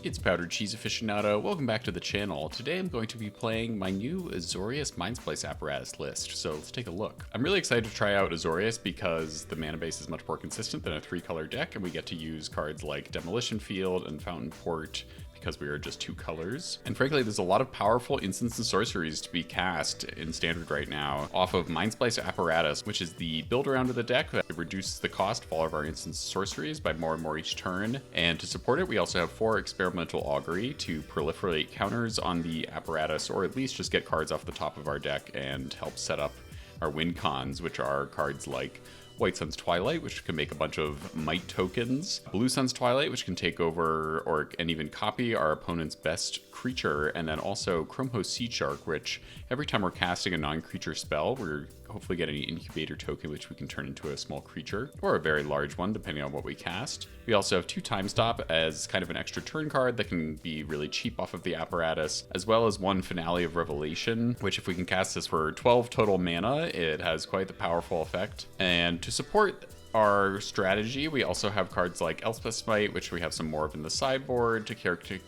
It's Powdered Cheese Aficionado. Welcome back to the channel. Today I'm going to be playing my new Azorius Mindsplice apparatus list, so let's take a look. I'm really excited to try out Azorius because the mana base is much more consistent than a 3-color deck, and we get to use cards like Demolition Field and Fountain Port because we are just 2 colors. And frankly, there's a lot of powerful instants and sorceries to be cast in Standard right now off of Mindsplice Apparatus, which is the build around of the deck that reduces the cost of all of our instants and sorceries by more and more each turn. And to support it, we also have 4 Experimental Augury to proliferate counters on the apparatus, or at least just get cards off the top of our deck and help set up our win cons, which are cards like White Sun's Twilight, which can make a bunch of might tokens. Blue Sun's Twilight, which can take over and even copy our opponent's best creature. And then also Chrome Host Sea Shark, which every time we're casting a non-creature spell, we're hopefully getting an incubator token, which we can turn into a small creature, or a very large one, depending on what we cast. We also have 2 Time Stop as kind of an extra turn card that can be really cheap off of the apparatus, as well as 1 Finale of Revelation, which if we can cast this for 12 total mana, it has quite the powerful effect. And to support our strategy, we also have cards like Elspeth's Smite, which we have some more of in the sideboard to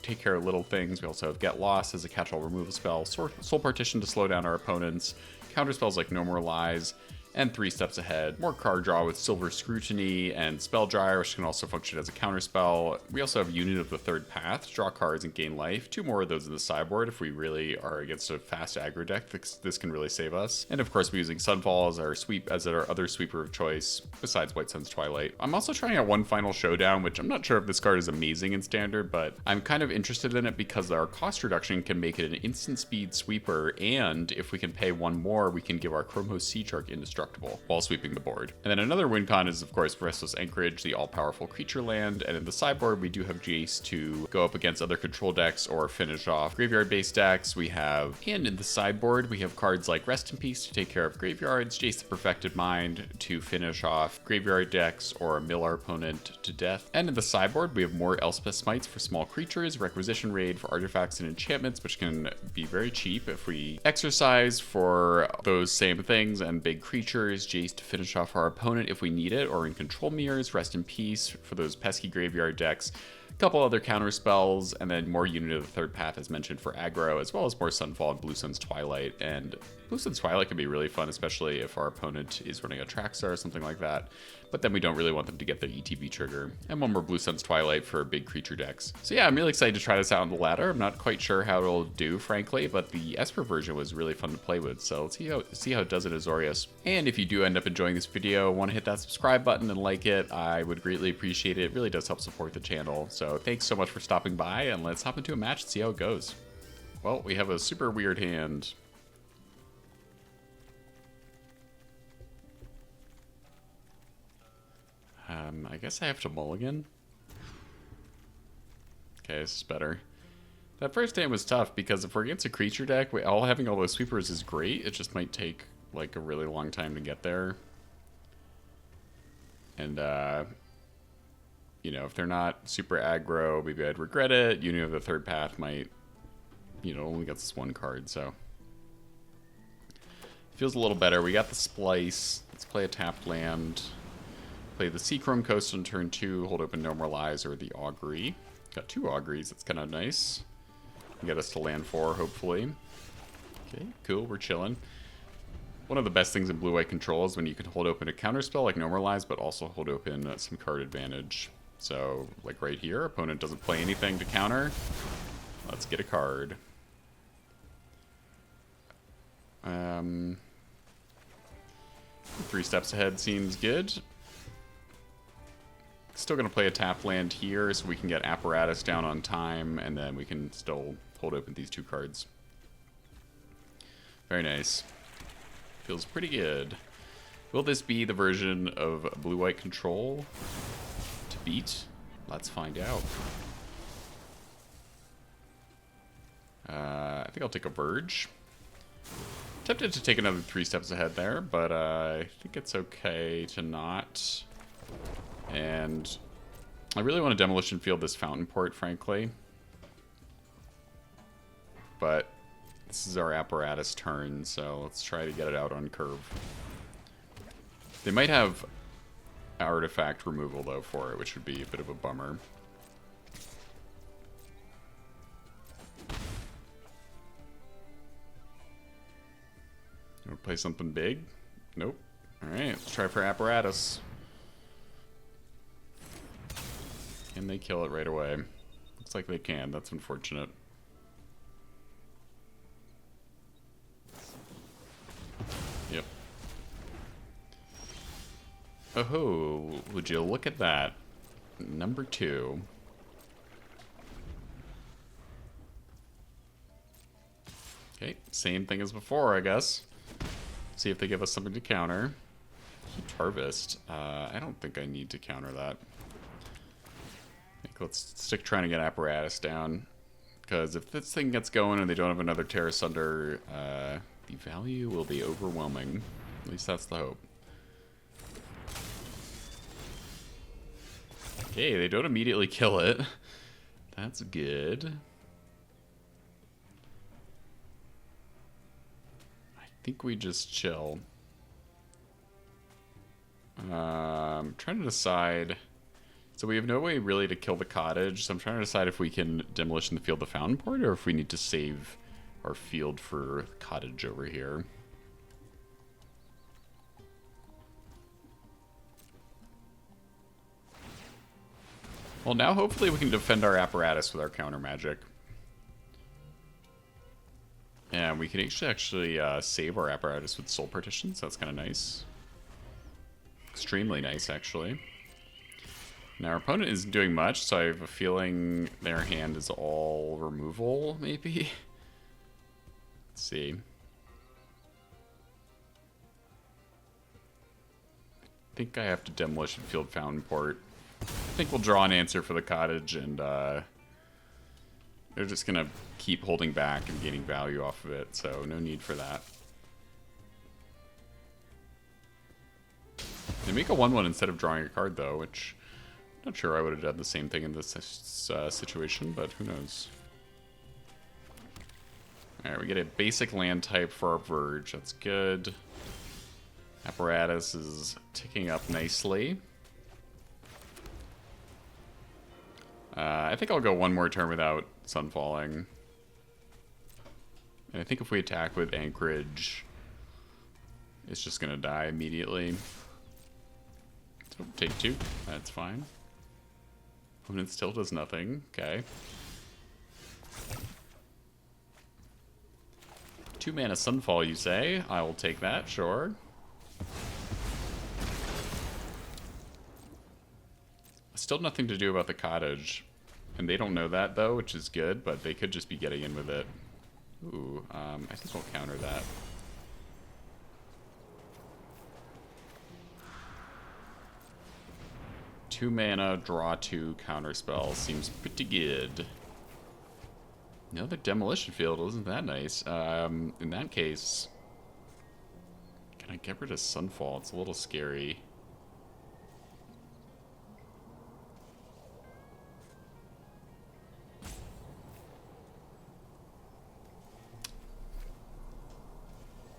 take care of little things. We also have Get Lost as a catch-all removal spell, Soul Partition to slow down our opponents, counter spells like No More Lies, and 3 Steps Ahead. More card draw with Silver Scrutiny and Spell Dryer, which can also function as a counterspell. We also have Unit of the Third Path, draw cards and gain life. 2 more of those in the sideboard if we really are against a fast aggro deck. This can really save us. And of course, we're using Sunfall as our other sweeper of choice, besides White Sun's Twilight. I'm also trying out One Final Showdown, which I'm not sure if this card is amazing in Standard, but I'm kind of interested in it because our cost reduction can make it an instant speed sweeper, and if we can pay 1 more, we can give our Chrome Host Sea Shark indestructible while sweeping the board. And then another win con is, of course, Restless Anchorage, the all-powerful creature land. And in the sideboard, we do have Jace to go up against other control decks or finish off graveyard-based decks. And in the sideboard, we have cards like Rest in Peace to take care of graveyards, Jace the Perfected Mind to finish off graveyard decks or mill our opponent to death. And in the sideboard, we have more Elspeth Smites for small creatures, Requisition Raid for artifacts and enchantments, which can be very cheap if we exercise for those same things, and big creatures, Jace to finish off our opponent if we need it, or in Control Mirrors, Rest in Peace for those pesky graveyard decks. A couple other counter spells, and then more Unit of the Third Path as mentioned for aggro, as well as more Sunfall and Blue Sun's Twilight. And Blue Sun's Twilight can be really fun, especially if our opponent is running a Trackstar or something like that. But then we don't really want them to get their ETB trigger. And 1 more Blue Sun's Twilight for big creature decks. So yeah, I'm really excited to try this out on the ladder. I'm not quite sure how it'll do, frankly, but the Esper version was really fun to play with. So let's see how it does in Azorius. And if you do end up enjoying this video, want to hit that subscribe button and like it, I would greatly appreciate it. It really does help support the channel. So thanks so much for stopping by, and let's hop into a match and see how it goes. Well, we have a super weird hand. I guess I have to mulligan. Okay, this is better. That first hand was tough because if we're against a creature deck, having all those sweepers is great. It just might take like a really long time to get there. And you know, if they're not super aggro, maybe I'd regret it. Unit of the Third Path might, only gets this 1 card, so feels a little better. We got the Splice. Let's play a tapped land. Play the Seachrome Coast on turn 2, hold open No More Lies or the Augury. Got 2 Auguries, that's kind of nice. Get us to land 4, hopefully. Okay, cool, we're chilling. One of the best things in blue-white control is when you can hold open a counterspell like No More Lies, but also hold open some card advantage. So, like right here, opponent doesn't play anything to counter. Let's get a card. 3 Steps Ahead seems good. Still going to play a tap land here so we can get Apparatus down on time, and then we can still hold open these 2 cards. Very nice. Feels pretty good. Will this be the version of blue-white control to beat? Let's find out. I think I'll take a Verge. Tempted to take another 3 Steps Ahead there, but I think it's okay to not. And I really want to Demolition Field this Fountain Port, frankly. But this is our apparatus turn, so let's try to get it out on curve. They might have artifact removal, though, for it, which would be a bit of a bummer. Wanna play something big? Nope. Alright, let's try for apparatus. Can they kill it right away? Looks like they can. That's unfortunate. Yep. Oh, would you look at that? Number 2. Okay, same thing as before, I guess. See if they give us something to counter. Heat harvest. I don't think I need to counter that. I think let's stick trying to get apparatus down. Because if this thing gets going and they don't have another Terra Sunder, the value will be overwhelming. At least that's the hope. Okay, they don't immediately kill it. That's good. I think we just chill. I'm trying to decide. So we have no way really to kill the cottage, so I'm trying to decide if we can demolition the field to Fountain Port or if we need to save our field for cottage over here. Well, now hopefully we can defend our apparatus with our counter magic. And we can actually save our apparatus with soul partitions. That's kind of nice. Extremely nice, actually. Now, our opponent isn't doing much, so I have a feeling their hand is all removal, maybe? Let's see. I think I have to demolition field Fountain Port. I think we'll draw an answer for the cottage, and they're just going to keep holding back and gaining value off of it, so no need for that. They make a 1/1 instead of drawing a card, though, which I'm not sure I would have done the same thing in this situation, but who knows. Alright, we get a basic land type for our Verge. That's good. Apparatus is ticking up nicely. I think I'll go one more turn without Sun Falling. And I think if we attack with Anchorage, it's just going to die immediately. So take 2. That's fine. Opponent still does nothing. Okay. 2 mana Sunfall, you say? I will take that, sure. Still nothing to do about the cottage. And they don't know that, though, which is good, but they could just be getting in with it. Ooh, I think we'll counter that. Two mana, draw 2, counterspell. Seems pretty good. Another demolition field, isn't that nice? In that case, can I get rid of Sunfall? It's a little scary.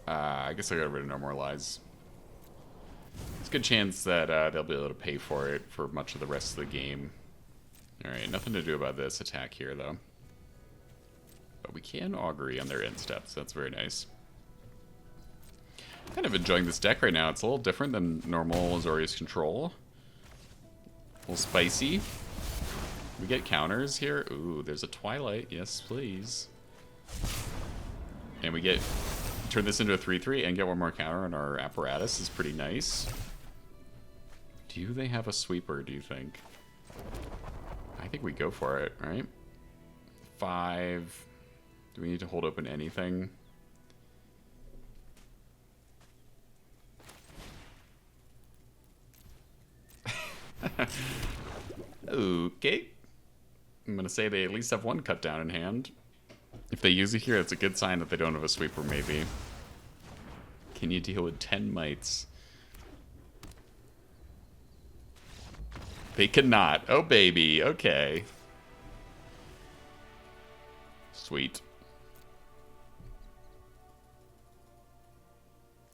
I guess I got rid of No More Lies. It's a good chance that they'll be able to pay for it for much of the rest of the game. Alright, nothing to do about this attack here, though. But we can augury on their end steps. That's very nice. Kind of enjoying this deck right now. It's a little different than normal Azorius control. A little spicy. We get counters here. Ooh, there's a Twilight. Yes, please. And we get... turn this into a 3/3 and get one more counter on our apparatus is pretty nice. Do they have a sweeper, do you think? I think we go for it, right? 5. Do we need to hold open anything? Okay. I'm going to say they at least have one cut down in hand. If they use it here, it's a good sign that they don't have a sweeper, maybe. Can you deal with 10 mites? They cannot. Oh, baby. Okay. Sweet.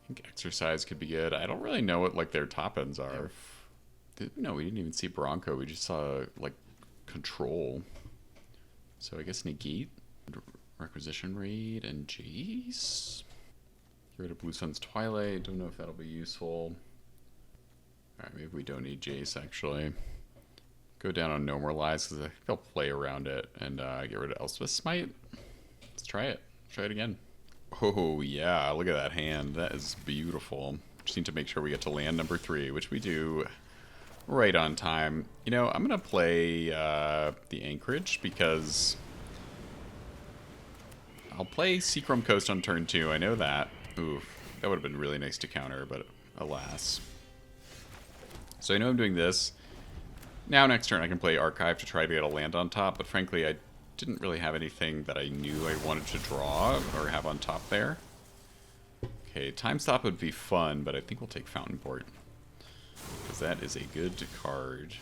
I think exercise could be good. I don't really know what, like, their top ends are. No, we didn't even see Bronco. We just saw, like, control. So I guess negate, requisition raid, and Jace. Get rid of Blue Sun's Twilight. Don't know if that'll be useful. Alright, maybe we don't need Jace, actually. Go down on No More Lies, because I think they'll play around it. And get rid of Elspeth's Smite. Let's try it. Try it again. Oh, yeah. Look at that hand. That is beautiful. Just need to make sure we get to land number 3, which we do right on time. You know, I'm going to play the Anchorage, because I'll play Seachrome Coast on turn 2. I know that. Oof. That would have been really nice to counter, but alas. So I know I'm doing this. Now next turn I can play Archive to try to get a land on top, but frankly I didn't really have anything that I knew I wanted to draw or have on top there. Okay, Time Stop would be fun, but I think we'll take Fountain Port, because that is a good card.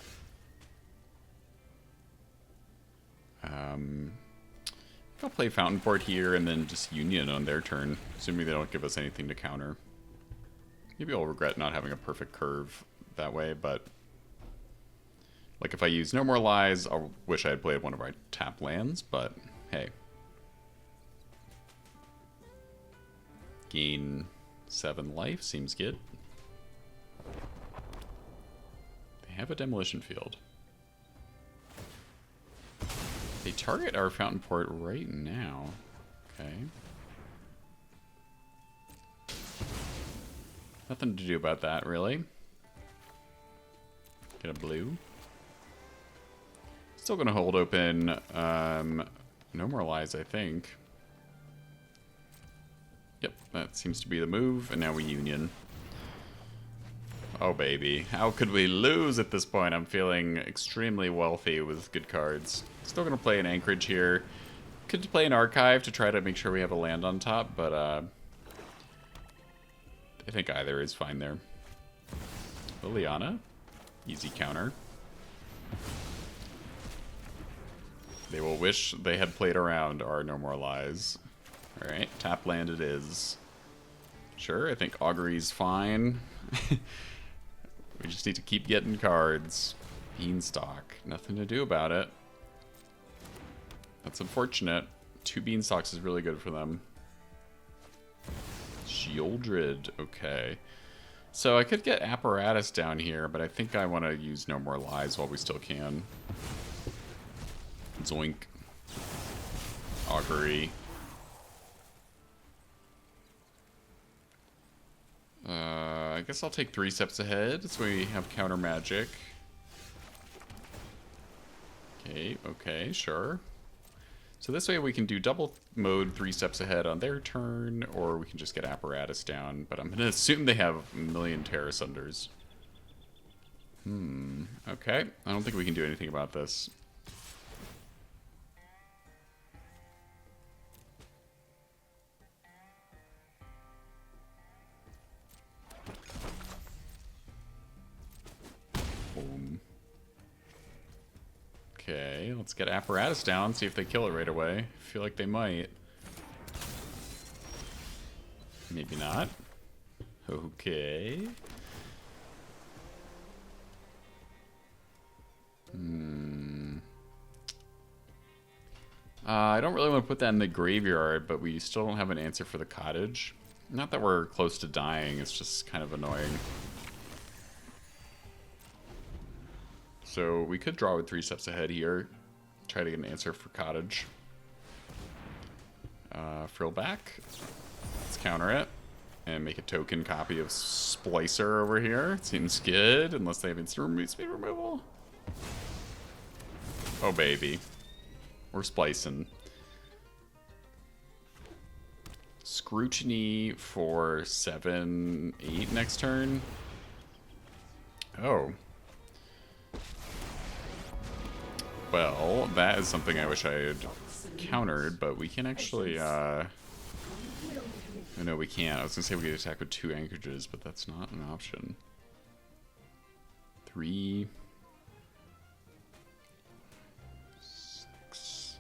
I'll play Fountain Port here and then just Union on their turn, assuming they don't give us anything to counter. Maybe I'll regret not having a perfect curve that way, but like if I use No More Lies, I'll wish I had played one of our tap lands, but hey. Gain 7 life, seems good. They have a Demolition Field. They target our Fountain Port right now. Okay. Nothing to do about that, really. Get a blue. Still gonna hold open No More Lies, I think. Yep, that seems to be the move, and now we Union. Oh baby, how could we lose at this point? I'm feeling extremely wealthy with good cards. Still gonna play an Anchorage here. Could play an Archive to try to make sure we have a land on top, but I think either is fine there. Liliana, easy counter. They will wish they had played around our No More Lies. Alright, tap land it is. Sure, I think Augury's fine. We just need to keep getting cards. Beanstalk, nothing to do about it. That's unfortunate. 2 Beanstalks is really good for them. Shieldred, okay. So I could get Apparatus down here, but I think I want to use No More Lies while we still can. Zoink. Augury. I guess I'll take 3 steps ahead, so we have counter magic. Okay, sure. So this way we can do double mode 3 steps ahead on their turn, or we can just get Apparatus down, but I'm going to assume they have a million Terra Sunders. Okay. I don't think we can do anything about this. Boom. Okay, let's get Apparatus down, see if they kill it right away. I feel like they might. Maybe not. Okay. I don't really want to put that in the graveyard, but we still don't have an answer for the cottage. Not that we're close to dying, it's just kind of annoying. So we could draw with 3 steps ahead here. Try to get an answer for cottage. Frill back. Let's counter it. And make a token copy of Splicer over here. Seems good, unless they have instant speed removal. Oh baby. We're splicing. Scrutiny for 7, 8 next turn. Oh. Well, that is something I wish I had countered, but we can actually, oh, no, we can't. I was gonna say we could attack with 2 anchorages, but that's not an option. 3. 6.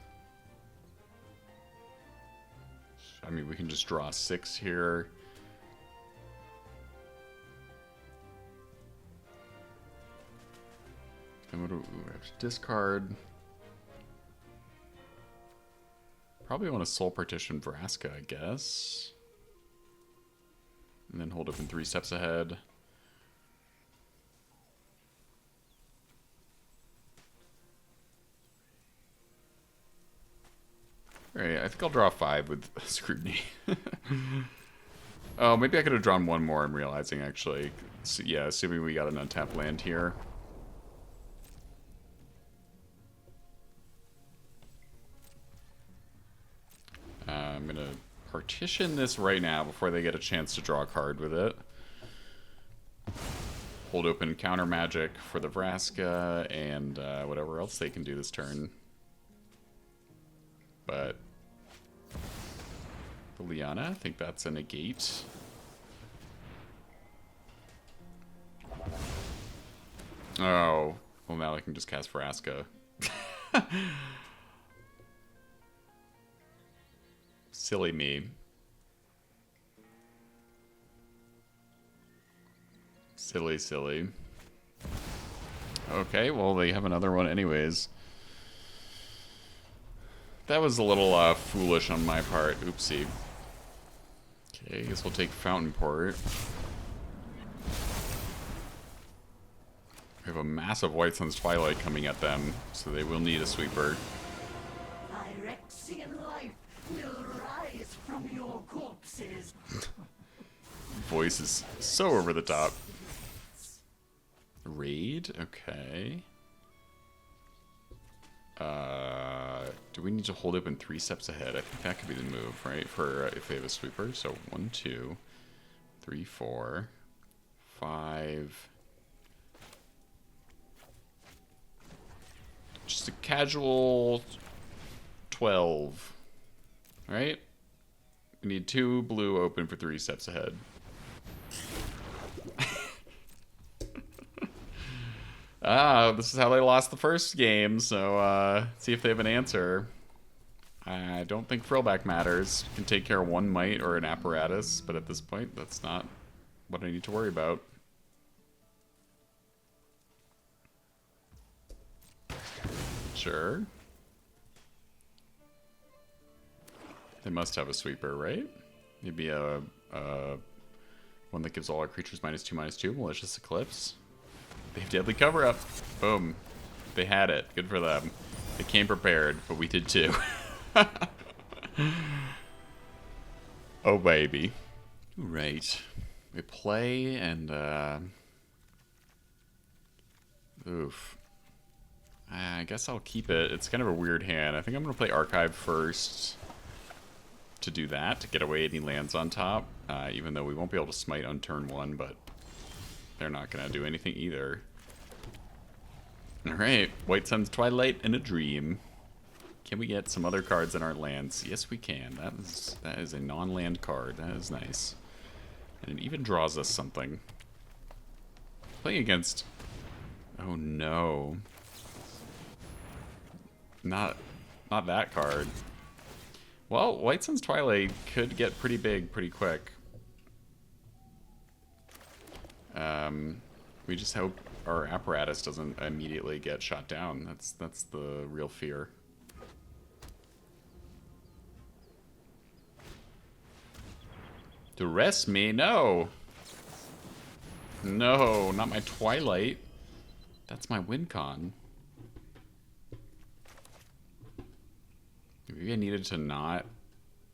I mean, we can just draw 6 here. Then what do we have to discard? Probably want to Soul Partition Vraska, I guess. And then hold open 3 steps ahead. Alright, I think I'll draw 5 with Scrutiny. Oh, maybe I could have drawn 1 more, I'm realizing, actually. So, yeah, assuming we got an untapped land here. I'm going to partition this right now before they get a chance to draw a card with it. Hold open counter magic for the Vraska and whatever else they can do this turn. But for Liana, I think that's a negate. Oh, well now I can just cast Vraska. Silly me. Silly, silly. Okay, well they have another one anyways. That was a little foolish on my part. Oopsie. Okay, I guess we'll take Fountain Port. We have a massive White Sun's Twilight coming at them, so they will need a sweeper. Phyrexian life will rise from your corpses. Voice is so over the top. Raid? Okay. Do we need to hold open 3 steps ahead? I think that could be the move, right? For if they have a sweeper. So 1, 2, 3, 4, 5. Just a casual 12. Right? We need 2 blue open for 3 steps ahead. This is how they lost the first game, so see if they have an answer. I don't think Frillback matters. You can take care of 1 Might or an Apparatus, but at this point, that's not what I need to worry about. Sure. They must have a sweeper, right? Maybe a one that gives all our creatures -2/-2, Malicious Eclipse. They have Deadly Cover-Up. Boom. They had it. Good for them. They came prepared, but we did too. Oh, baby. Right. We play and, oof. I guess I'll keep it. It's kind of a weird hand. I think I'm going to play Archive first to do that, to get away any lands on top. Even though we won't be able to smite on turn 1, but they're not going to do anything either. Alright, White Sun's Twilight and a Dream. Can we get some other cards that aren't lands? Yes, we can. That is a non-land card. That is nice. And it even draws us something. Playing against... Oh no. Not that card. Well, White Sun's Twilight could get pretty big pretty quick. We just hope our Apparatus doesn't immediately get shot down. That's the real fear. Duress me? No! No, not my Twilight. That's my WinCon. Maybe I needed to not...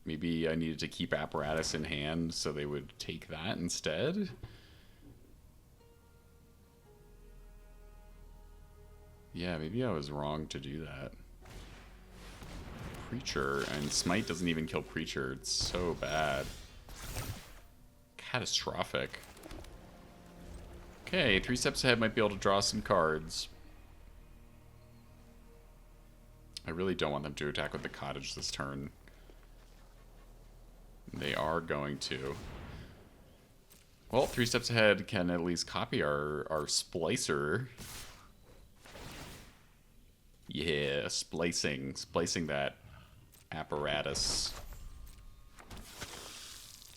Maybe I needed to keep Apparatus in hand so they would take that instead? Yeah, maybe I was wrong to do that. Preacher, and Smite doesn't even kill Preacher. It's so bad. Catastrophic. Okay, 3 steps ahead might be able to draw some cards. I really don't want them to attack with the Cottage this turn. They are going to. Well, 3 steps ahead can at least copy our Splicer. Yeah, splicing that Apparatus.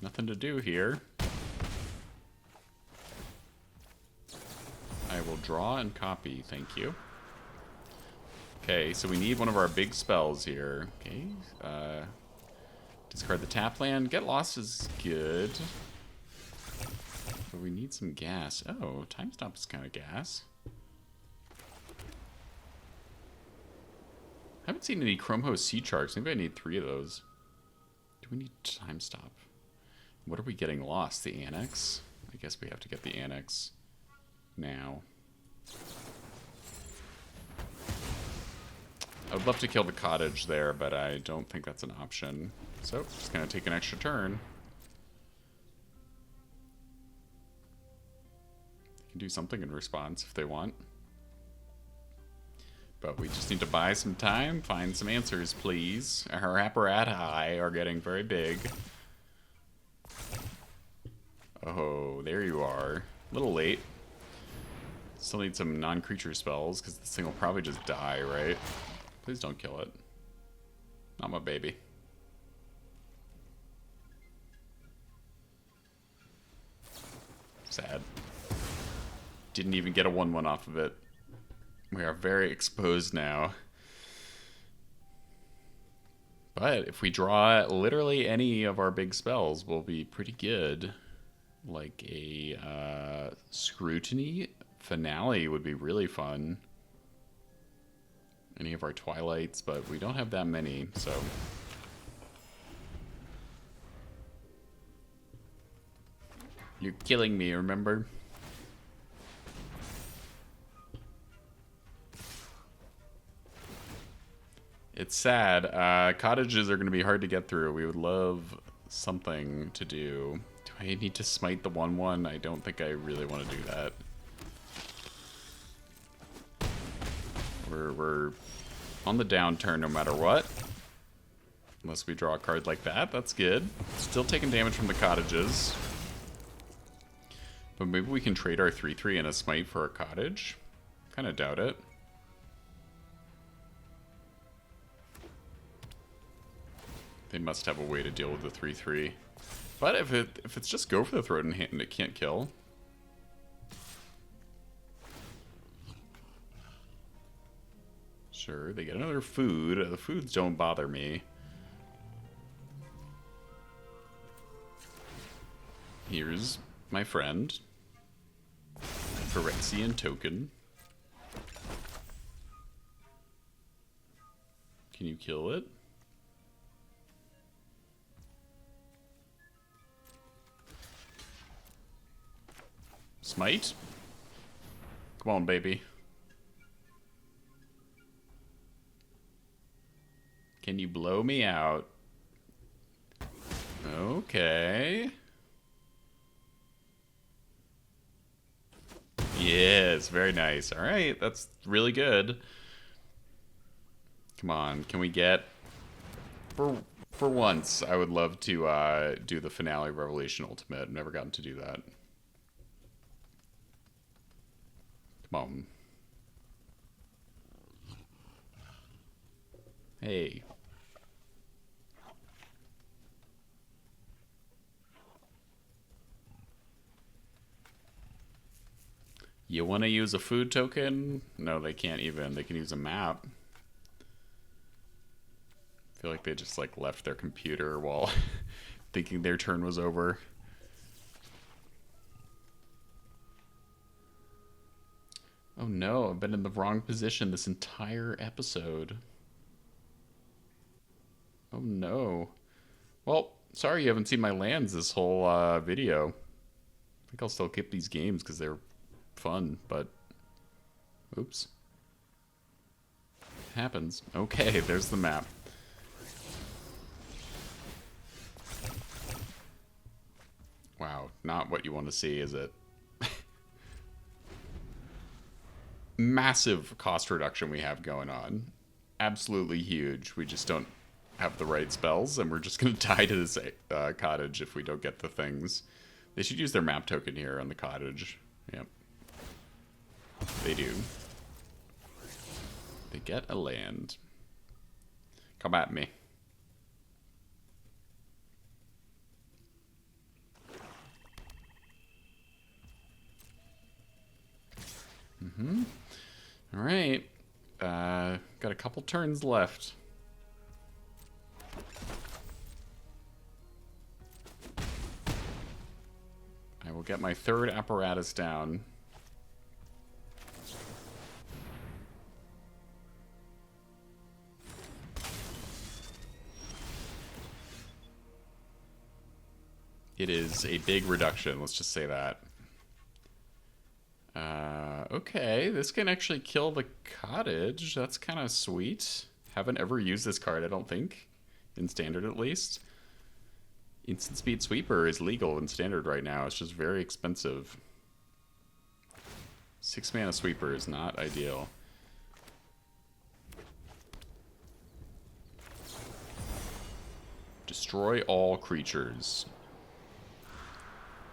Nothing to do here. I will draw and copy, thank you. Okay, so we need one of our big spells here. Okay, discard the tap land. Get Lost is good. But we need some gas. Oh, time stop is kind of gas. I haven't seen any Chrome Host Sea Sharks. Maybe I need 3 of those. Do we need time stop? What are we getting lost? The annex? I guess we have to get the annex now. I would love to kill the cottage there, but I don't think that's an option. So, just gonna take an extra turn. They can do something in response if they want. But we just need to buy some time, find some answers, please. Our apparati are getting very big. Oh, there you are. A little late. Still need some non-creature spells, because this thing will probably just die, right? Please don't kill it. Not my baby. Sad. Didn't even get a 1/1 off of it. We are very exposed now. But if we draw literally any of our big spells, we'll be pretty good. Like a Scrutiny Finale would be really fun. Any of our Twilights, but we don't have that many, so... You're killing me, remember? It's sad. Cottages are going to be hard to get through. We would love something to do. Do I need to smite the 1/1? I don't think I really want to do that. We're on the downturn no matter what. Unless we draw a card like that. That's good. Still taking damage from the cottages. But maybe we can trade our 3/3 and a smite for a cottage. Kind of doubt it. They must have a way to deal with the 3/3. But if it's just go for the throat in hand, it can't kill. Sure, they get another food. The foods don't bother me. Here's my friend. Phyrexian token. Can you kill it? Smite? Come on, baby. Can you blow me out? Okay. Yes, very nice. All right, that's really good. Come on, can we get... For once, I would love to do the Finale Revelation Ultimate. I've never gotten to do that. Come on. Hey. You want to use a food token? No, they can't even. They can use a map. I feel like they just like left their computer while thinking their turn was over. Oh no, I've been in the wrong position this entire episode. Oh no. Well, sorry you haven't seen my lands this whole video. I think I'll still keep these games because they're fun, but... Oops. Happens. Okay, there's the map. Wow, not what you want to see, is it? Massive cost reduction we have going on. Absolutely huge. We just don't have the right spells, and we're just going to die to this cottage if we don't get the things. They should use their map token here on the cottage. Yep. They do. They get a land. Come at me. Mm-hmm. All right. Got a couple turns left. I will get my third apparatus down. It is a big reduction, let's just say that. Okay, this can actually kill the cottage. That's kind of sweet. Haven't ever used this card, I don't think. In standard, at least. Instant Speed Sweeper is legal in standard right now. It's just very expensive. 6 mana Sweeper is not ideal. Destroy all creatures.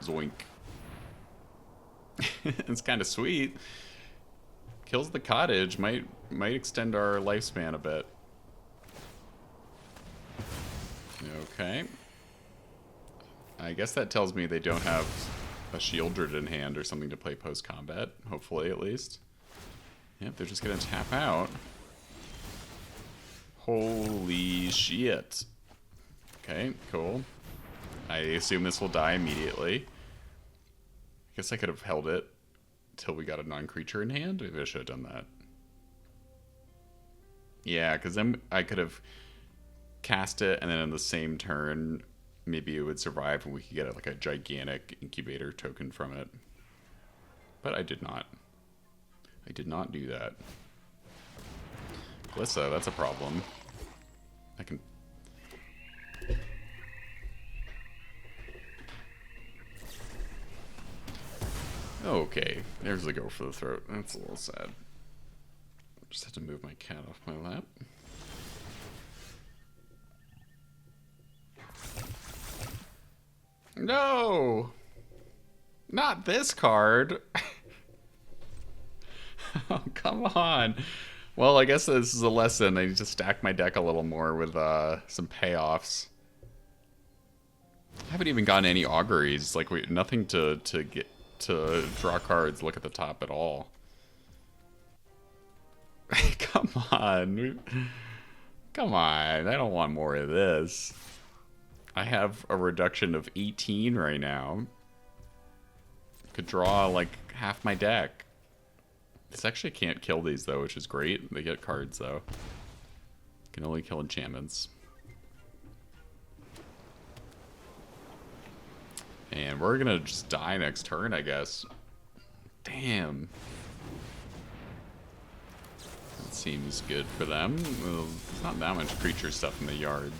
Zoink. It's kind of sweet. Kills the cottage. Might extend our lifespan a bit. Okay. I guess that tells me they don't have a Shieldred in hand or something to play post-combat. Hopefully, at least. Yep, they're just gonna tap out. Holy shit. Okay, cool. I assume this will die immediately. I guess I could have held it till we got a non-creature in hand. Maybe I should have done that. Yeah, because then I could have cast it, and then in the same turn, maybe it would survive, and we could get like a gigantic incubator token from it. But I did not. I did not do that. Glissa, that's a problem. I can... Okay, there's the go for the throat. That's a little sad. Just have to move my cat off my lap. No! Not this card! Oh, come on! Well, I guess this is a lesson. I need to stack my deck a little more with some payoffs. I haven't even gotten any auguries. Like, nothing to get to draw cards. Look at the top at all. Come on. Come on. I don't want more of this. I have a reduction of 18 right now. Could draw like half my deck. This actually can't kill these though, which is great. They get cards though. Can only kill enchantments. And we're gonna just die next turn, I guess. Damn. That seems good for them. Well, there's not that much creature stuff in the yard.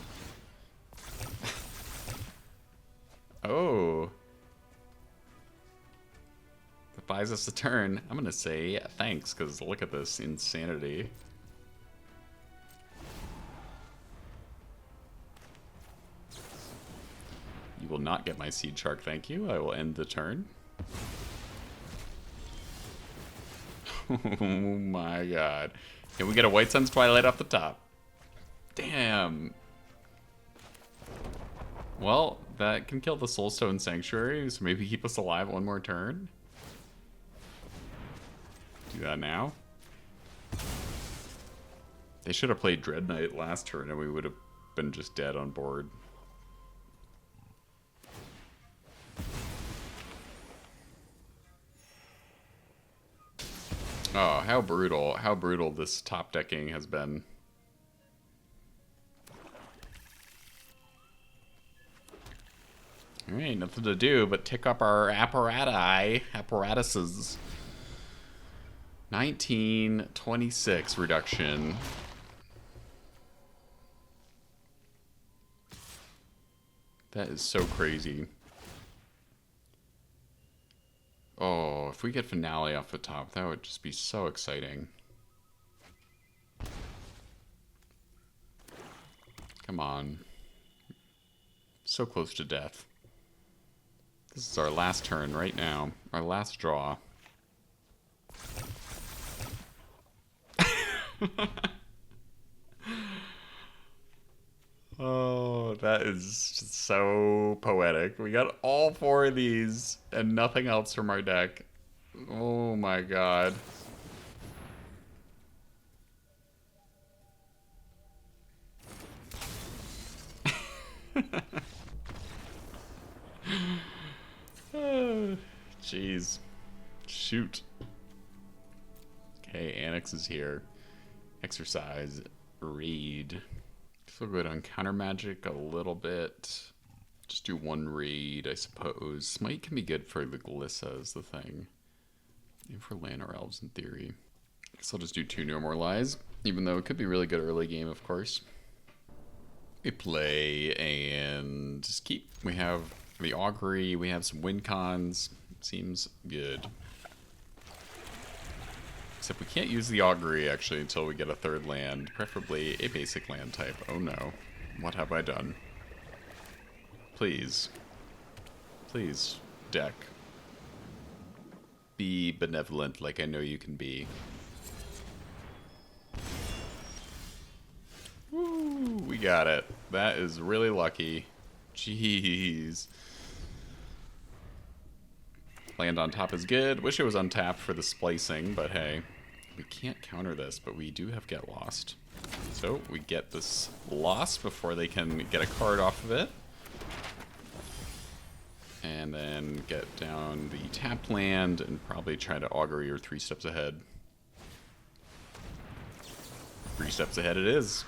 Oh. That buys us a turn. I'm gonna say thanks, because look at this insanity. You will not get my Seed Shark, thank you. I will end the turn. Oh my god. Can we get a White Sun's Twilight off the top? Damn. Well, that can kill the Soulstone Sanctuary, so maybe keep us alive one more turn. Do that now. They should have played Dread Knight last turn and we would have been just dead on board. Oh, how brutal this top decking has been. Alright, nothing to do but tick up our apparatuses. 1926 reduction. That is so crazy. Oh, if we get Finale off the top, that would just be so exciting. Come on. So close to death. This is our last turn right now. Our last draw. Oh, that is just so poetic. We got all four of these and nothing else from our deck. Oh my god. Jeez. Shoot. Okay, Annex is here. Exercise. Read. Feel good on counter magic a little bit. Just do one read, I suppose. Smite can be good for the Glissa is the thing. And for land or elves in theory. Guess I'll just do 2 No More Lies, even though it could be really good early game, of course. We play and just keep. We have the Augury, we have some win cons. Seems good. Except we can't use the Augury actually until we get a 3rd land, preferably a basic land type. Oh no. What have I done? Please. Please, deck. Be benevolent like I know you can be. Woo, we got it. That is really lucky. Jeez. Land on top is good. Wish it was untapped for the splicing, but hey. We can't counter this, but we do have Get Lost. So we get this lost before they can get a card off of it. And then get down the tapped land and probably try to Augury or 3 steps ahead. 3 steps ahead it is.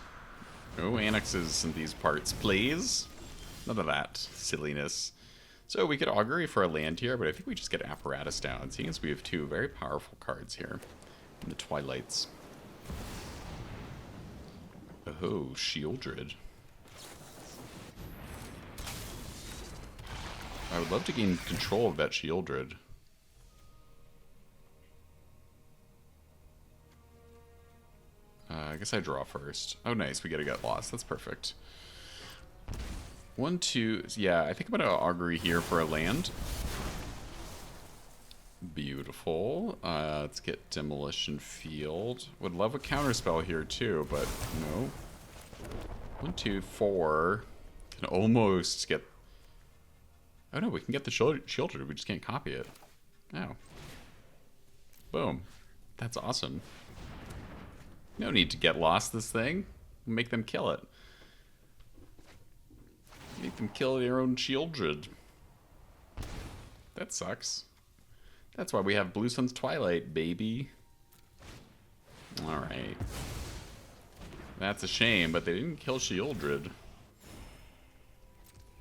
No annexes in these parts, please. None of that silliness. So we could Augury for a land here, but I think we just get Apparatus down, seeing as we have 2 very powerful cards here in the Twilights. Oh, Shieldred. I would love to gain control of that Shieldred. I guess I draw first. Oh, nice. We get a Get Lost. That's perfect. 1, 2. Yeah, I think I'm going to Augury here for a land. Beautiful. Let's get Demolition Field. Would love a counterspell here too, but no. 1, 2, 4. Can almost get... Oh no, we can get the Shieldred. We just can't copy it. Oh. Boom. That's awesome. No need to Get Lost this thing. Make them kill it. Make them kill their own Shieldred. That sucks. That's why we have Blue Sun's Twilight, baby. Alright. That's a shame, but they didn't kill Shieldred.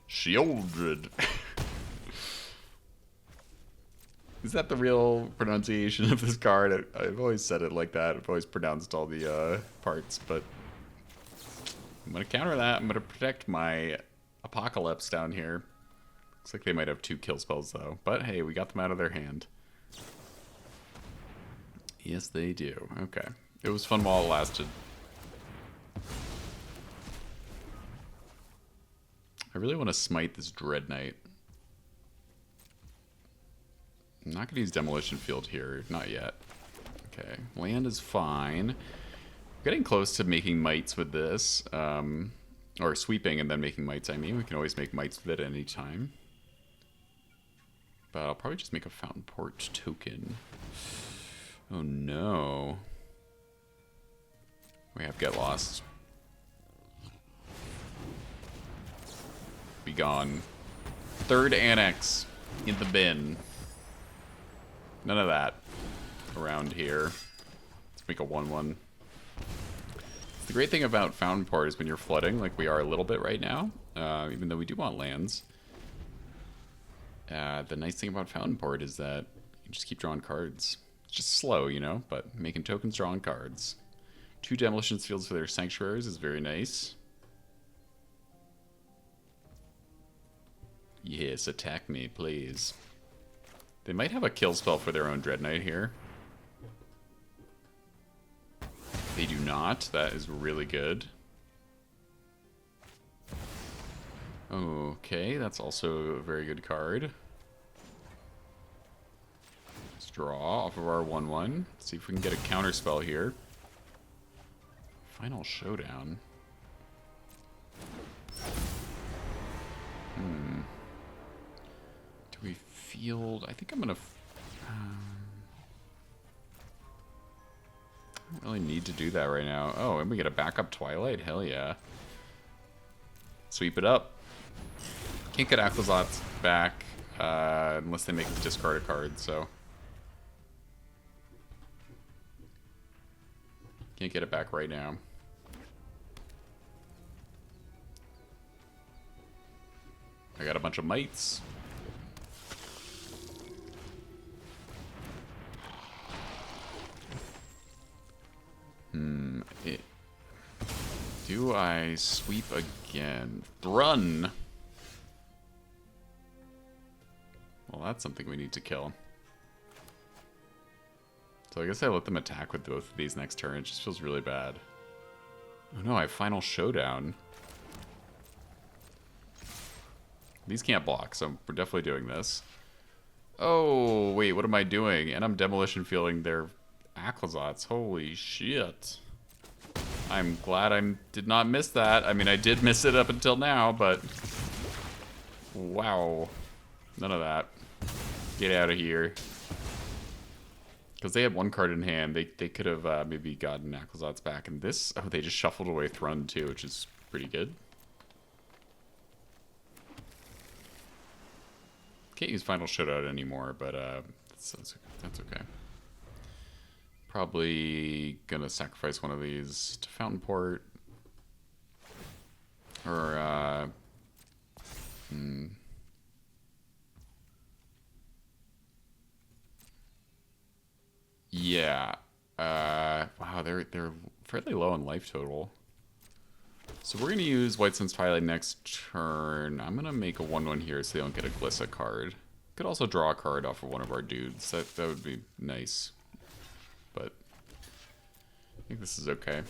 Shieldred. Is that the real pronunciation of this card? I've always said it like that. I've always pronounced all the parts, but I'm going to counter that. I'm going to protect my Apocalypse down here. Looks like they might have 2 kill spells, though. But hey, we got them out of their hand. Yes, they do. Okay. It was fun while it lasted. I really want to smite this Dread Knight. I'm not going to use Demolition Field here. Not yet. Okay. Land is fine. Getting close to making mites with this. Or sweeping and then making mites, I mean. We can always make mites with it at any time. But I'll probably just make a Fountain Port token. Oh no. We have Get Lost. Be gone. 3rd Annex in the bin. None of that around here. Let's make a 1/1. The great thing about Fountain Port is when you're flooding, like we are a little bit right now, even though we do want lands. The nice thing about Fountain Port is that you just keep drawing cards. It's just slow, you know, but making tokens, drawing cards. 2 Demolition Fields for their Sanctuaries is very nice. Yes, attack me, please. They might have a kill spell for their own Dread Knight here. They do not. That is really good. Okay, that's also a very good card. Let's draw off of our 1/1. See if we can get a counter spell here. Final Showdown. Do we field? I think I'm gonna. I don't really need to do that right now. Oh, and we get a backup Twilight? Hell yeah. Sweep it up. Can't get Aquazot's back. unless they make us discard a card, so. Can't get it back right now. I got a bunch of mites. Do I sweep again? Run! Well, that's something we need to kill. So I guess I let them attack with both of these next turn. It just feels really bad. Oh no, I have Final Showdown. These can't block, so we're definitely doing this. Oh, wait, what am I doing? And I'm Demolition Fielding their Aquazots. Holy shit. I'm glad I did not miss that. I mean, I did miss it up until now, but... Wow. None of that. Get out of here. Because they had one card in hand. They could have maybe gotten Aquazots back. And this... Oh, they just shuffled away Thrun, too, which is pretty good. Can't use Final Showdown anymore, but that's okay. Probably gonna sacrifice one of these to Fountain Port. Or, yeah. Wow, they're fairly low on life total. So we're gonna use White Sun's Twilight next turn. I'm gonna make a 1/1 here so they don't get a Glissa card. Could also draw a card off of one of our dudes. That would be nice. But I think this is okay.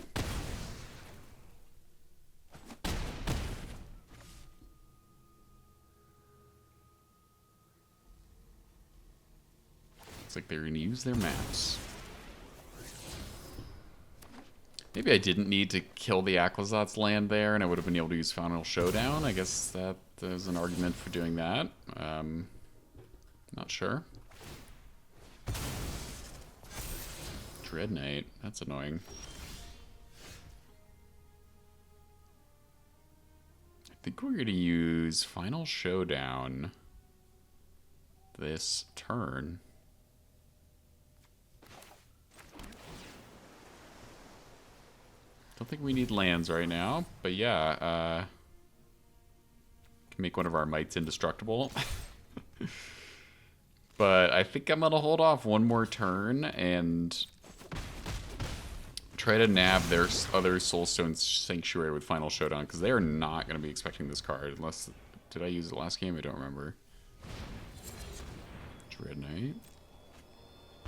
Looks like they're gonna use their maps. Maybe I didn't need to kill the Aquazot's land there, and I would have been able to use Final Showdown. I guess that there's an argument for doing that. Not sure. Dread Knight. That's annoying. I think we're going to use Final Showdown this turn. Don't think we need lands right now, but yeah, can make one of our mites indestructible. But I think I'm gonna hold off one more turn and try to nab their other Soulstone Sanctuary with Final Showdown, because they are not gonna be expecting this card unless... Did I use it last game? I don't remember. Dread Knight.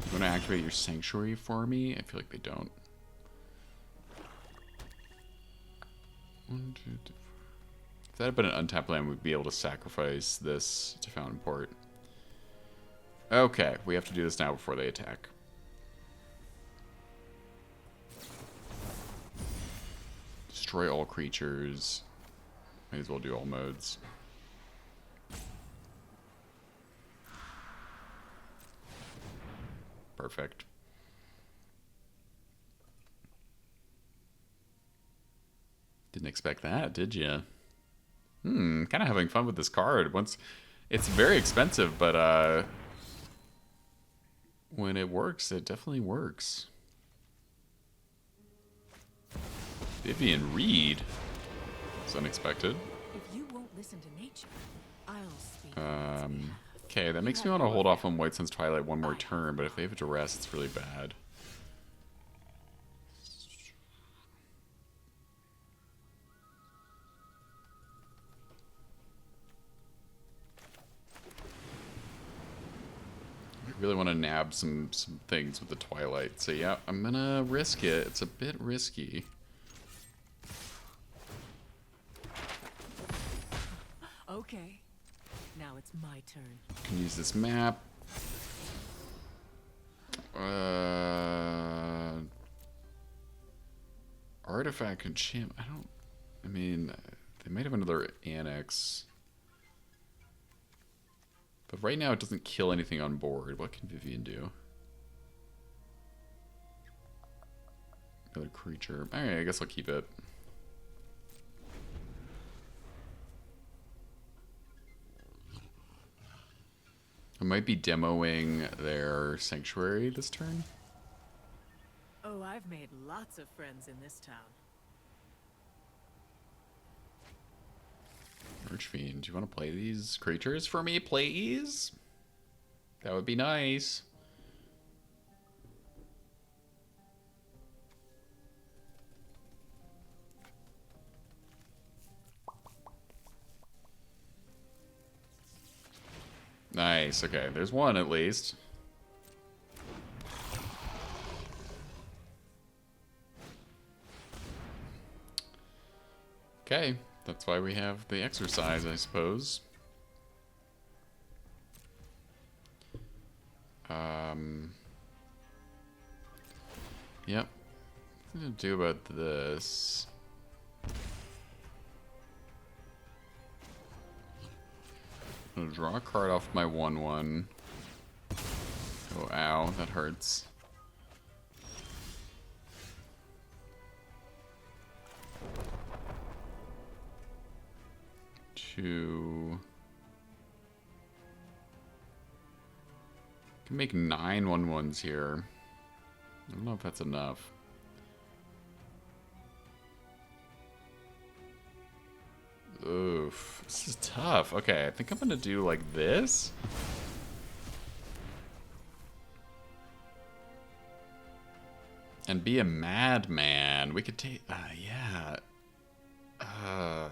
You wanna activate your Sanctuary for me? I feel like they don't. 1, 2, 3, 4. If that had been an untapped land, we'd be able to sacrifice this to Fountain Port. Okay, we have to do this now before they attack. Destroy all creatures. Might as well do all modes. Perfect. Didn't expect that, did you? Kind of having fun with this card. It's very expensive, but when it works, it definitely works. Vivian Reed. It's unexpected. If you won't listen to nature, I'll speak. Okay, that makes me want to hold off on White Sun's Twilight one more turn, but if they have Duress, it's really bad. Really want to nab some things with the Twilight. So yeah, I'm gonna risk it. It's a bit risky. Okay. Now it's my turn. Can use this map. Artifact enchant. I mean, they might have another annex. But right now it doesn't kill anything on board. What can Vivian do? Another creature. Alright, I guess I'll keep it. I might be demoing their sanctuary this turn. Oh, I've made lots of friends in this town. Archfiend, do you want to play these creatures for me, please? That would be nice. Nice, okay, there's one at least. Okay, that's why we have the exercise, I suppose. Yep. What am I gonna do about this? I'm gonna draw a card off my 1/1. Oh, ow, that hurts. Two. Can make 9 1/1s here. I don't know if that's enough. Oof, this is tough. Okay, I think I'm gonna do like this. And be a madman. We could take, yeah.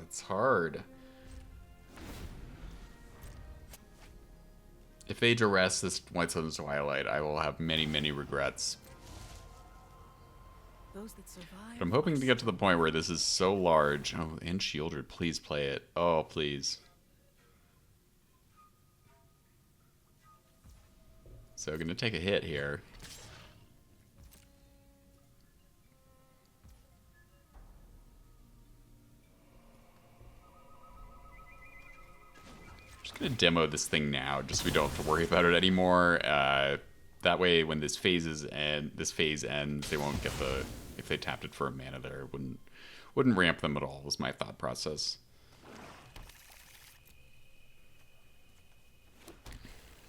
It's hard. If they duress this White Sun's Twilight, I will have many, many regrets. Those that survive. But I'm hoping to get to the point where this is so large. Oh, and Shieldred, please play it. Oh, please. So, gonna take a hit here. Just gonna demo this thing now, just so we don't have to worry about it anymore. That way, when this phase ends, they won't get the. If they tapped it for a mana there, it wouldn't ramp them at all. Was my thought process.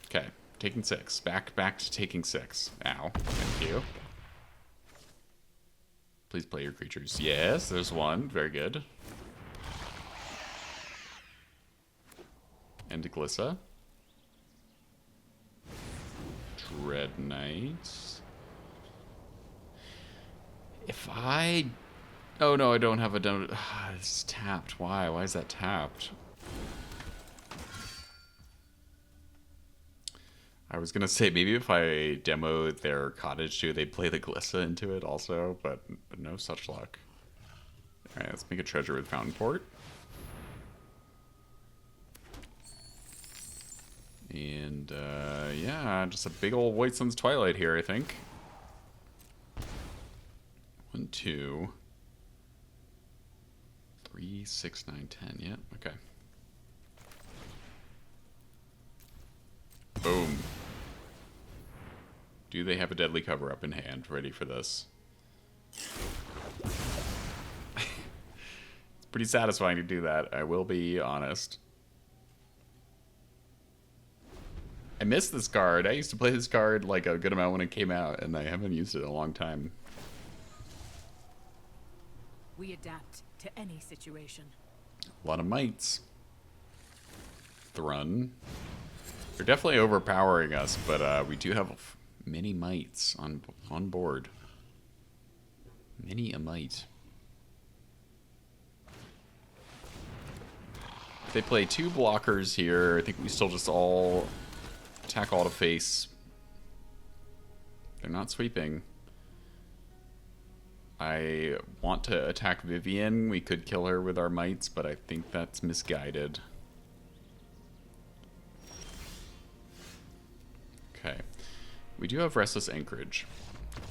Okay, taking 6. Back to taking 6. Ow, thank you. Please play your creatures. Yes, there's one. Very good. And Glissa. Dread Knights. If I... Oh no, I don't have a demo. It's tapped. Why? Why is that tapped? I was gonna say maybe if I demo their cottage too, they'd play the Glissa into it also, but no such luck. Alright, let's make a treasure with Fountain Port. And yeah, just a big old White Sun's Twilight here, I think. 1, 2, 3, 6, 9, 10. Yeah, okay. Boom. Do they have a deadly cover up in hand ready for this? It's pretty satisfying to do that, I will be honest. I missed this card. I used to play this card like a good amount when it came out, and I haven't used it in a long time. We adapt to any situation. A lot of mites. Thrun. They're definitely overpowering us, but we do have many mites on board. Many a mite. If they play 2 blockers here, I think we still just all attack all to face. They're not sweeping. I want to attack Vivian. We could kill her with our mites, but I think that's misguided. Okay. We do have Restless Anchorage.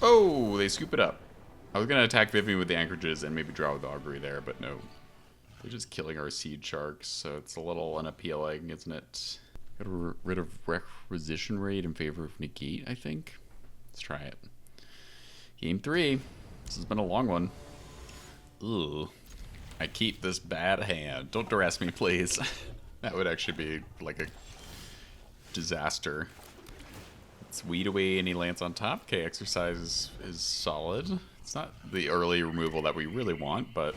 Oh, they scoop it up. I was going to attack Vivian with the anchorages and maybe draw with Augury there, but no. They're just killing our Seed Sharks, so it's a little unappealing, isn't it? Got rid of Requisition Rate in favor of Negate, I think. Let's try it. Game 3. This has been a long one. Ooh. I keep this bad hand. Don't duress me, please. That would actually be like a disaster. Let's weed away any lands on top. Okay, exercise is solid. It's not the early removal that we really want, but...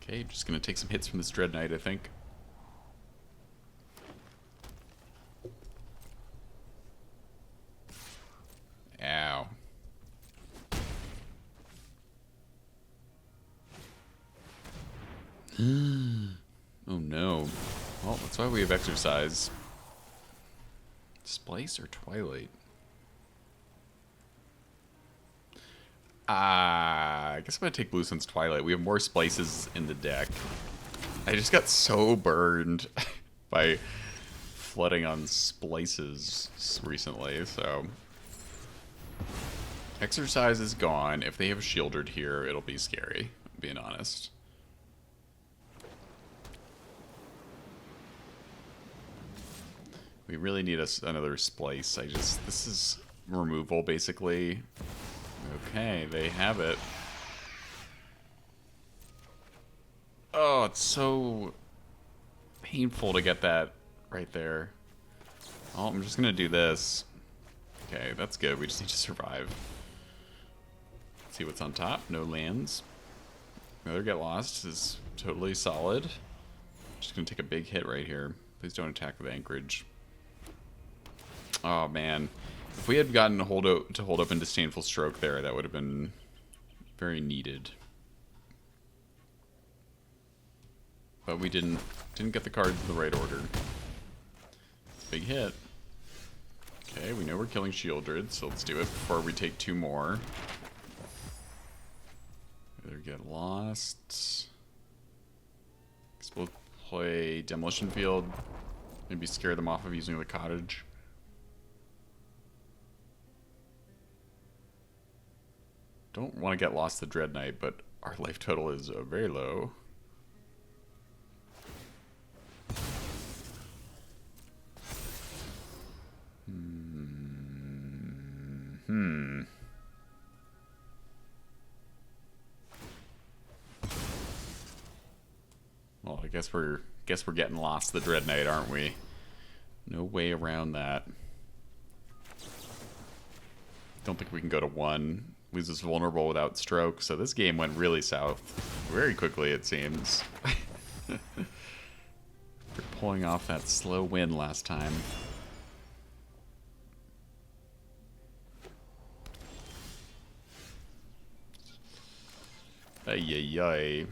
Okay, just gonna take some hits from this Dread Knight, I think. Ow. Oh no. Well, that's why we have exercise. Splice or Twilight? I guess I'm gonna take Blue Sun's Twilight. We have more splices in the deck. I just got so burned by flooding on splices recently, so... Exercise is gone. If they have Shieldred here, it'll be scary, being honest. We really need another splice. This is removal, basically. Okay, they have it. Oh, it's so painful to get that right there. Oh, I'm just gonna do this. Okay, that's good. We just need to survive. Let's see what's on top. No lands. Another Get Lost is totally solid. Just gonna take a big hit right here. Please don't attack with Anchorage. Oh man, if we had gotten to hold up in Disdainful Stroke there, that would have been very needed. But we didn't get the cards in the right order. Big hit. Okay, we know we're killing Shieldred, so let's do it before we take two more. Either Get Lost. Guess we'll play Demolition Field. Maybe scare them off of using the cottage. Don't want to get lost the Dread Knight, but our life total is very low. Well, I guess we're getting lost the Dread Knight, aren't we? No way around that. Don't think we can go to 1. Loses vulnerable without stroke, so this game went really south very quickly, it seems. For pulling off that slow win last time. Ay.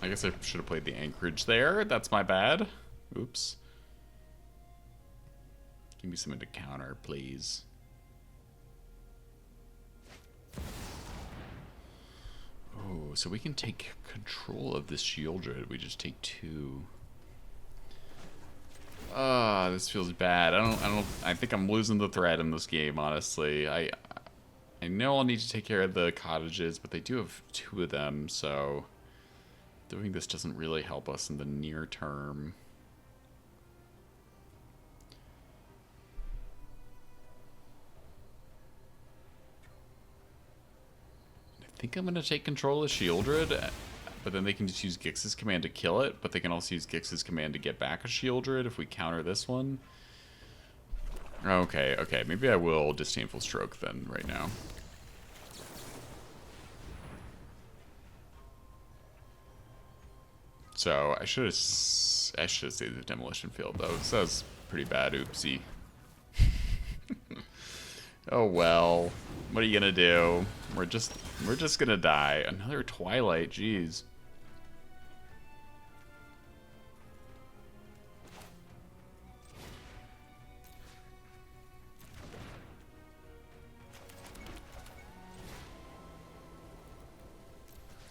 I guess I should have played the Anchorage there. That's my bad. Oops. Give me something to counter, please. Oh, so we can take control of this Shieldred. We just take 2. Ah, this feels bad. I think I'm losing the thread in this game, honestly. I know I'll need to take care of the cottages, but they do have 2 of them, so doing this doesn't really help us in the near term. I think I'm going to take control of Shieldred, but then they can just use Gix's command to kill it, but they can also use Gix's command to get back a Shieldred if we counter this one. Okay, maybe I will Disdainful Stroke then right now. So I should have saved the Demolition Field though. So that was pretty bad, oopsie. Oh well. What are you gonna do? We're just gonna die. Another Twilight, jeez.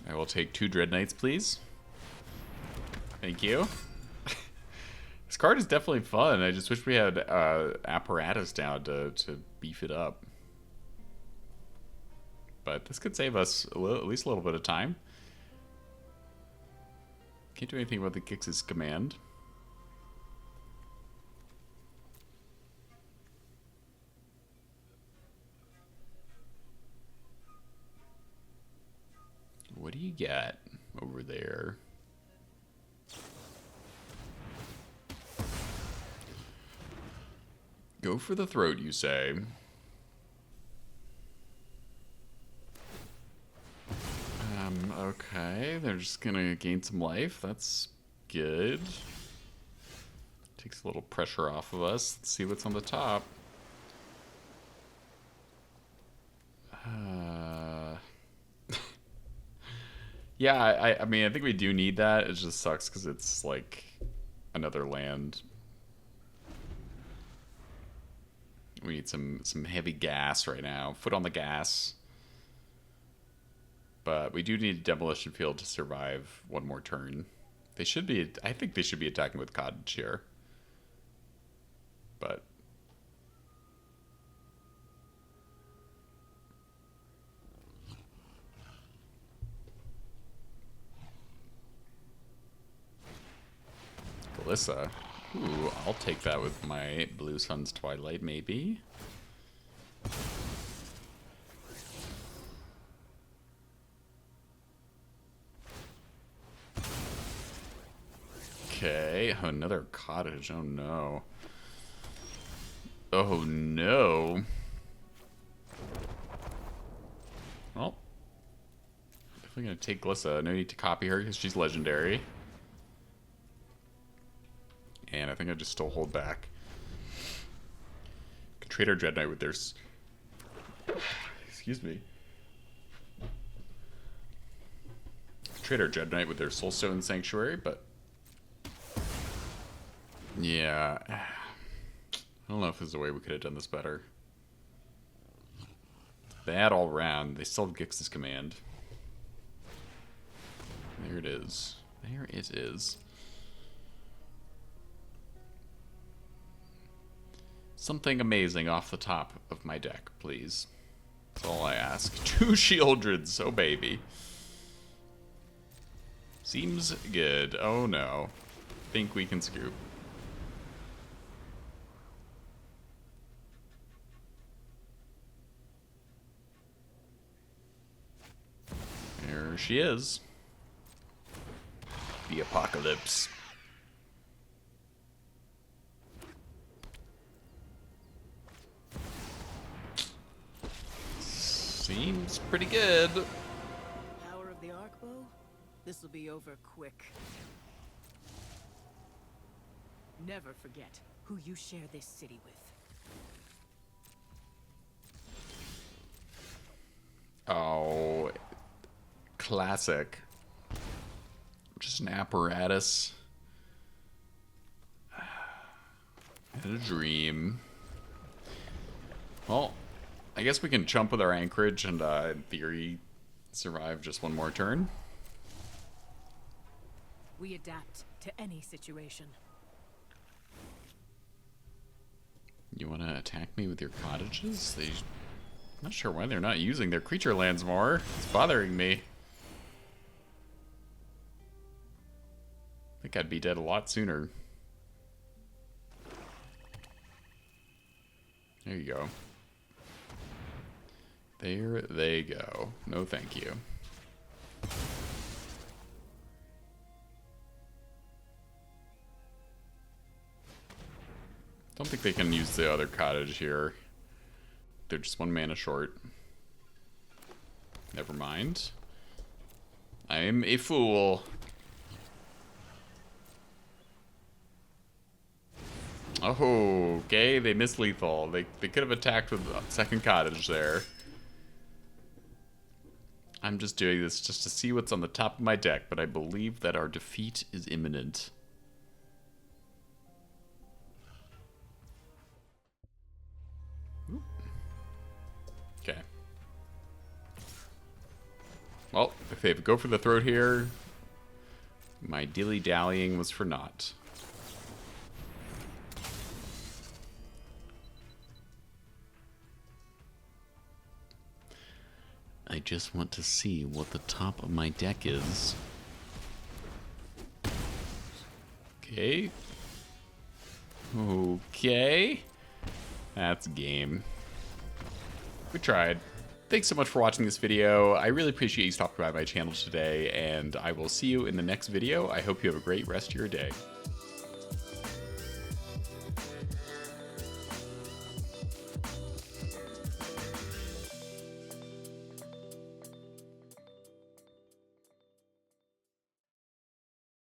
I will take 2 Dread Knights, please. Thank you. This card is definitely fun. I just wish we had apparatus down to beef it up. But this could save us at least a little bit of time. Can't do anything about the Gix's command. What do you got over there? Go for the throat, you say. Okay, they're just gonna gain some life. That's good. Takes a little pressure off of us. Let's see what's on the top. Yeah, I mean, I think we do need that. It just sucks because it's like another land. We need some heavy gas right now. Foot on the gas. But we do need a demolition field to survive one more turn. They should be, I think they should be attacking with cottage here. But Alyssa. Ooh, I'll take that with my Blue Sun's Twilight, maybe. Okay, oh, another cottage. Oh no. Oh no. Well, definitely gonna take Glissa. No need to copy her because she's legendary. And I think I just still hold back. Could trade our Dread Knight with their... Excuse me. Trade our Dread Knight with their Soulstone Sanctuary, but... Yeah. I don't know if there's a way we could have done this better. Bad all round. They still have Gix's command. There it is. There it is. Something amazing off the top of my deck, please. That's all I ask. 2 Shieldreds, oh baby. Seems good. Oh no. Think we can scoop. There she is. The apocalypse. Seems pretty good. Power of the arcbow? This'll be over quick. Never forget who you share this city with. Oh, classic. Just an apparatus. And a dream. Well, I guess we can chump with our anchorage and, in theory, survive just one more turn. We adapt to any situation. You want to attack me with your cottages? I'm not sure why they're not using their creature lands more. It's bothering me. I think I'd be dead a lot sooner. There you go. There they go. No thank you. Don't think they can use the other cottage here. They're just 1 mana short. Never mind. I'm a fool. Oh, okay. They missed lethal. They could have attacked with a second cottage there. I'm just doing this just to see what's on the top of my deck, but I believe that our defeat is imminent. Okay. Well, if they go for the throat here, my dilly-dallying was for naught. I just want to see what the top of my deck is. Okay. Okay. That's game. We tried. Thanks so much for watching this video. I really appreciate you stopping by my channel today, and I will see you in the next video. I hope you have a great rest of your day.